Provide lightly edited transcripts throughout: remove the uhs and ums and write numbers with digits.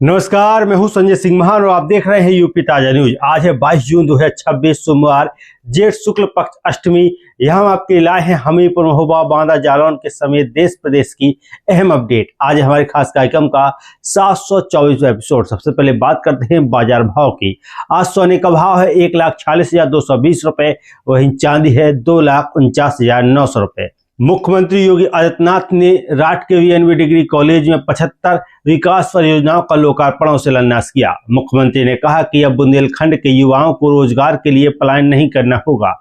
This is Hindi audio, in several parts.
नमस्कार, मैं हूं संजय सिंह महान और आप देख रहे हैं यूपी ताजा न्यूज। आज है 22 जून 2026 सोमवार, जेठ शुक्ल पक्ष अष्टमी। यहां हम आपके लिए लाए हैं हमीरपुर, महोबा, बांदा, जालौन के समेत देश प्रदेश की अहम अपडेट। आज हमारे खास कार्यक्रम का 724वां एपिसोड। सबसे पहले बात करते हैं बाजार भाव की। आज सोने का भाव है 1,46,220 रुपए, वहीं चांदी है 2,49,900 रुपए। मुख्यमंत्री योगी आदित्यनाथ ने राट के वीएनवी डिग्री कॉलेज में 75 विकास परियोजनाओं का लोकार्पण और शिलान्यास किया। मुख्यमंत्री ने कहा कि अब बुंदेलखंड के युवाओं को रोजगार के लिए पलायन नहीं करना होगा।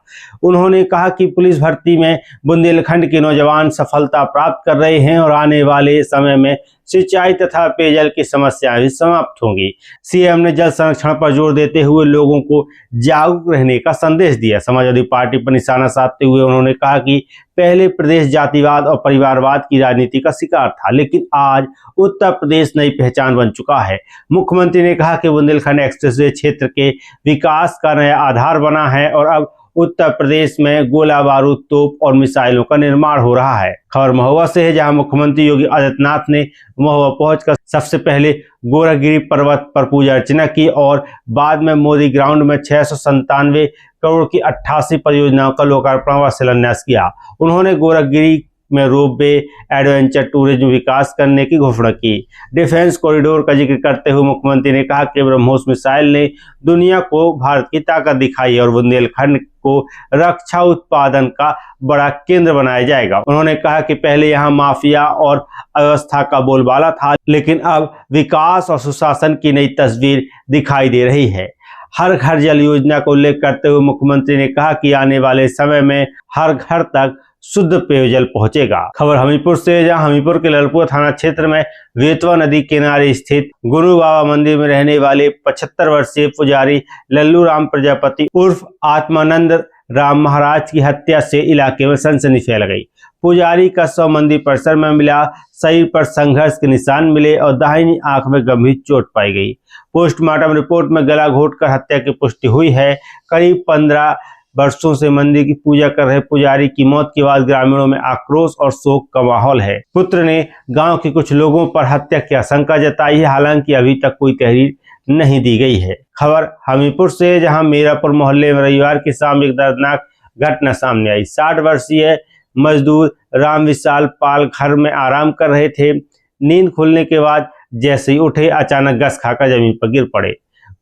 उन्होंने कहा कि पुलिस भर्ती में बुंदेलखंड के नौजवान सफलता प्राप्त कर रहे हैं और आने वाले समय में सिंचाई तथा पेयजल की समस्याएं भी समाप्त होंगी। सीएम ने जल संरक्षण पर जोर देते हुए लोगों को जागरूक रहने का संदेश दिया। समाजवादी पार्टी पर निशाना साधते हुए उन्होंने कहा कि पहले प्रदेश जातिवाद और परिवारवाद की राजनीति का शिकार था, लेकिन आज उत्तर प्रदेश नई पहचान बन चुका है। मुख्यमंत्री ने कहा कि बुंदेलखंड एक्सप्रेसवे क्षेत्र के विकास का नया आधार बना है और अब उत्तर प्रदेश में गोला बारूद, तोप और मिसाइलों का निर्माण हो रहा है। खबर महोबा से है, जहां मुख्यमंत्री योगी आदित्यनाथ ने महोबा पहुंचकर सबसे पहले गोरखगिरी पर्वत पर पूजा अर्चना की और बाद में मोदी ग्राउंड में 697 करोड़ की 88 परियोजनाओं का लोकार्पण व शिलान्यास किया। उन्होंने गोरखगिरी में रोपवे, एडवेंचर टूरिज्म विकास करने की घोषणा की। डिफेंस कॉरिडोर का जिक्र करते हुए मुख्यमंत्री ने कहा कि ब्रह्मोस मिसाइल ने दुनिया को भारत की ताकत दिखाई और बुंदेलखंड को रक्षा उत्पादन का बड़ा केंद्र बनाया जाएगा। उन्होंने कहा कि पहले यहां माफिया और अव्यवस्था का बोलबाला था, लेकिन अब विकास और सुशासन की नई तस्वीर दिखाई दे रही है। हर घर जल योजना का उल्लेख करते हुए मुख्यमंत्री ने कहा कि आने वाले समय में हर घर तक शुद्ध पेयजल पहुंचेगा। खबर हमीरपुर से, जहां हमीरपुर के ललपुर थाना क्षेत्र में वेतवा नदी किनारे स्थित गुरु बाबा मंदिर में रहने वाले 75 वर्षीय पुजारी लल्लू राम प्रजापति उर्फ आत्मानंद राम महाराज की हत्या से इलाके में सनसनी फैल गई। पुजारी का शव मंदिर परिसर में मिला। शरीर पर संघर्ष के निशान मिले और दाहिनी आंख में गंभीर चोट पाई गई। पोस्टमार्टम रिपोर्ट में गला घोंटकर हत्या की पुष्टि हुई है। करीब 15 वर्षों से मंदिर की पूजा कर रहे पुजारी की मौत के बाद ग्रामीणों में आक्रोश और शोक का माहौल है। पुत्र ने गांव के कुछ लोगों पर हत्या की आशंका जताई है, हालांकि अभी तक कोई तहरीर नहीं दी गई है। खबर हमीरपुर से, जहां मीरापुर मोहल्ले में रविवार की शाम एक दर्दनाक घटना सामने आई। 60 वर्षीय मजदूर राम विशाल पाल घर में आराम कर रहे थे। नींद खुलने के बाद जैसे ही उठे, अचानक गस खाकर जमीन पर गिर पड़े।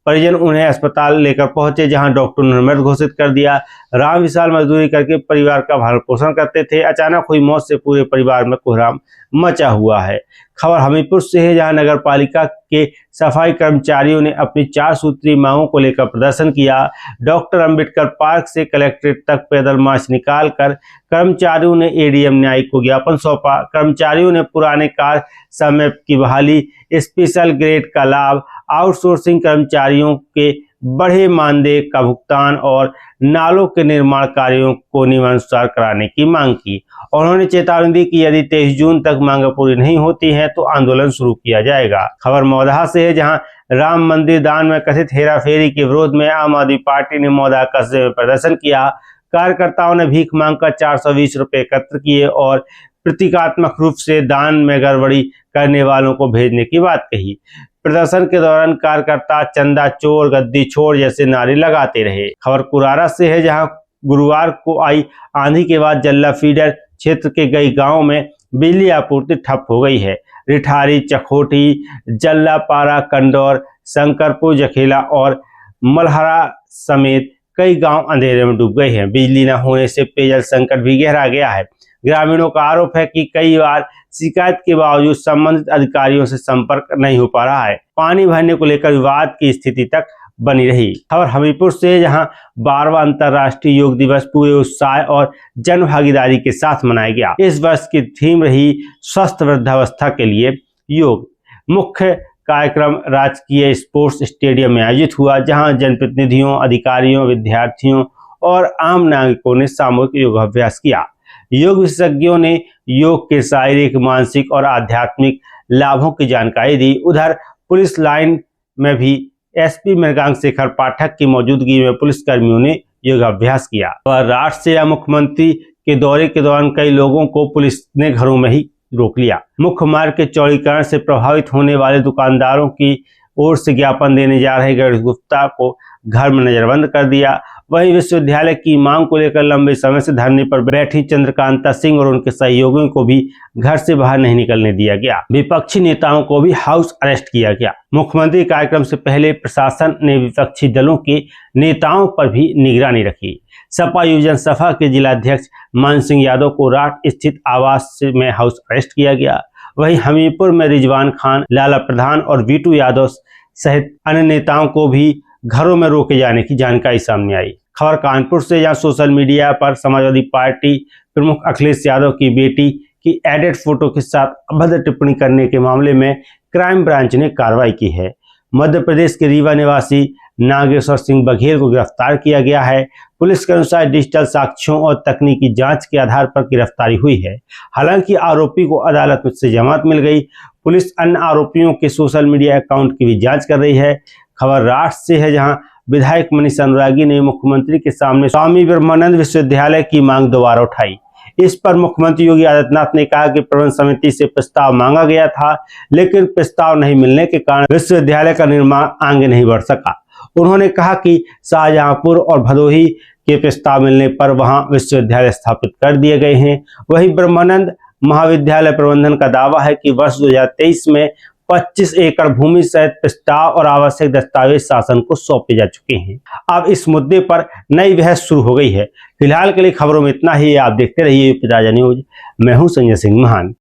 परिजन उन्हें अस्पताल लेकर पहुंचे, जहां डॉक्टर ने मृत घोषित कर दिया। राम विशाल मजदूरी करके परिवार का भरण पोषण करते थे। अचानक हुई मौत से पूरे परिवार में कोहराम मचा हुआ है। खबर हमीरपुर से है, जहां नगर पालिका के सफाई कर्मचारियों ने अपनी 4 सूत्रीय मांगों को लेकर प्रदर्शन किया। डॉक्टर अंबेडकर पार्क से कलेक्ट्रेट तक पैदल मार्च निकालकर कर्मचारियों ने एडीएम न्यायिक को ज्ञापन सौंपा। कर्मचारियों ने पुराने कार्य समय की बहाली, स्पेशल ग्रेड का लाभ, आउटसोर्सिंग कर्मचारियों के बढ़े मानदेय का भुगतान और नालों के निर्माण कार्यों को नियमानुसार कराने की मांग की। उन्होंने चेतावनी दी कि यदि 23 जून तक मांगें पूरी नहीं होती हैं तो आंदोलन शुरू किया जाएगा। खबर मौदा से है, जहां राम मंदिर दान में कथित हेराफेरी के विरोध में आम आदमी पार्टी ने मौदा कस्बे में प्रदर्शन किया। कार्यकर्ताओं ने भीख मांगकर 420 रुपए एकत्र किए और प्रतीकात्मक रूप से दान में गड़बड़ी करने वालों को भेजने की बात कही। प्रदर्शन के दौरान कार्यकर्ता चंदा चोर, गद्दी छोड़ जैसे नारे लगाते रहे। खबर कुरारा से है, जहां गुरुवार को आई आंधी के बाद जल्ला फीडर क्षेत्र के कई गांवों में बिजली आपूर्ति ठप हो गई है। रिठारी, चखोटी, जल्लापारा, कंडौर, शंकरपुर, जखेला और मलहरा समेत कई गांव अंधेरे में डूब गए हैं। बिजली न होने से पेयजल संकट भी गहरा गया है। ग्रामीणों का आरोप है कि कई बार शिकायत के बावजूद संबंधित अधिकारियों से संपर्क नहीं हो पा रहा है। पानी भरने को लेकर विवाद की स्थिति तक बनी रही। खबर हमीरपुर से, जहां 12वां अंतर्राष्ट्रीय योग दिवस पूरे उत्साह और जन भागीदारी के साथ मनाया गया। इस वर्ष की थीम रही स्वस्थ वृद्धावस्था के लिए योग। मुख्य कार्यक्रम राजकीय स्पोर्ट्स स्टेडियम में आयोजित हुआ, जहां जनप्रतिनिधियों, अधिकारियों, विद्यार्थियों और आम नागरिकों ने सामूहिक योगाभ्यास किया। योग विशेषज्ञों ने योग के शारीरिक, मानसिक और आध्यात्मिक लाभों की जानकारी दी। उधर पुलिस लाइन में भी एसपी मृगांक शेखर पाठक की मौजूदगी में पुलिसकर्मियों ने योगाभ्यास किया। और राष्ट्र से मुख्यमंत्री के दौरे के दौरान कई लोगों को पुलिस ने घरों में ही रोक लिया। मुख्य मार्ग के चौड़ीकरण से प्रभावित होने वाले दुकानदारों की ओर से ज्ञापन देने जा रहे गणेश गुप्ता को घर में नजरबंद कर दिया। वहीं विश्वविद्यालय की मांग को लेकर लंबे समय से धरने पर बैठी चंद्रकांता सिंह और उनके सहयोगियों को भी घर से बाहर नहीं निकलने दिया गया। विपक्षी नेताओं को भी हाउस अरेस्ट किया गया। मुख्यमंत्री कार्यक्रम से पहले प्रशासन ने विपक्षी दलों के नेताओं पर भी निगरानी रखी। सपा युवजन सभा के जिलाध्यक्ष मान सिंह यादव को राट स्थित आवास में हाउस अरेस्ट किया गया। वहीं हमीरपुर में रिजवान खान, लाला प्रधान और वीटू यादव सहित अन्य नेताओं को भी घरों में रोके जाने की जानकारी सामने आई। खबर कानपुर से, जहां सोशल मीडिया पर समाजवादी पार्टी प्रमुख अखिलेश यादव की बेटी की एडिट फोटो के साथ अभद्र टिप्पणी करने के मामले में क्राइम ब्रांच ने कार्रवाई की है। मध्य प्रदेश के रीवा निवासी नागेश्वर सिंह बघेल को गिरफ्तार किया गया है। पुलिस के अनुसार डिजिटल साक्ष्यों और तकनीकी जांच के आधार पर गिरफ्तारी हुई है। हालांकि आरोपी को अदालत से जमानत मिल गई। पुलिस अन्य आरोपियों के सोशल मीडिया अकाउंट की भी जांच कर रही है। खबर राष्ट्र से है, जहां विधायक मनीष अनुरागी ने मुख्यमंत्री के सामने स्वामी ब्रह्मानंद विश्वविद्यालय की मांग दोबारा उठाई। इस पर मुख्यमंत्री योगी आदित्यनाथ ने कहा कि प्रबंध समिति से प्रस्ताव मांगा गया था, लेकिन प्रस्ताव नहीं मिलने के कारण विश्वविद्यालय का निर्माण आगे नहीं बढ़ सका। उन्होंने कहा कि शाहजहांपुर और भदोही के प्रस्ताव मिलने पर वहां विश्वविद्यालय स्थापित कर दिए गए हैं। वहीं ब्रह्मानंद महाविद्यालय प्रबंधन का दावा है कि वर्ष 2023 में 25 एकड़ भूमि सहित प्रस्ताव और आवश्यक दस्तावेज शासन को सौंपे जा चुके हैं। अब इस मुद्दे पर नई बहस शुरू हो गई है। फिलहाल के लिए खबरों में इतना ही। आप देखते रहिए यूपी ताजा न्यूज। मैं हूं संजय सिंह महान।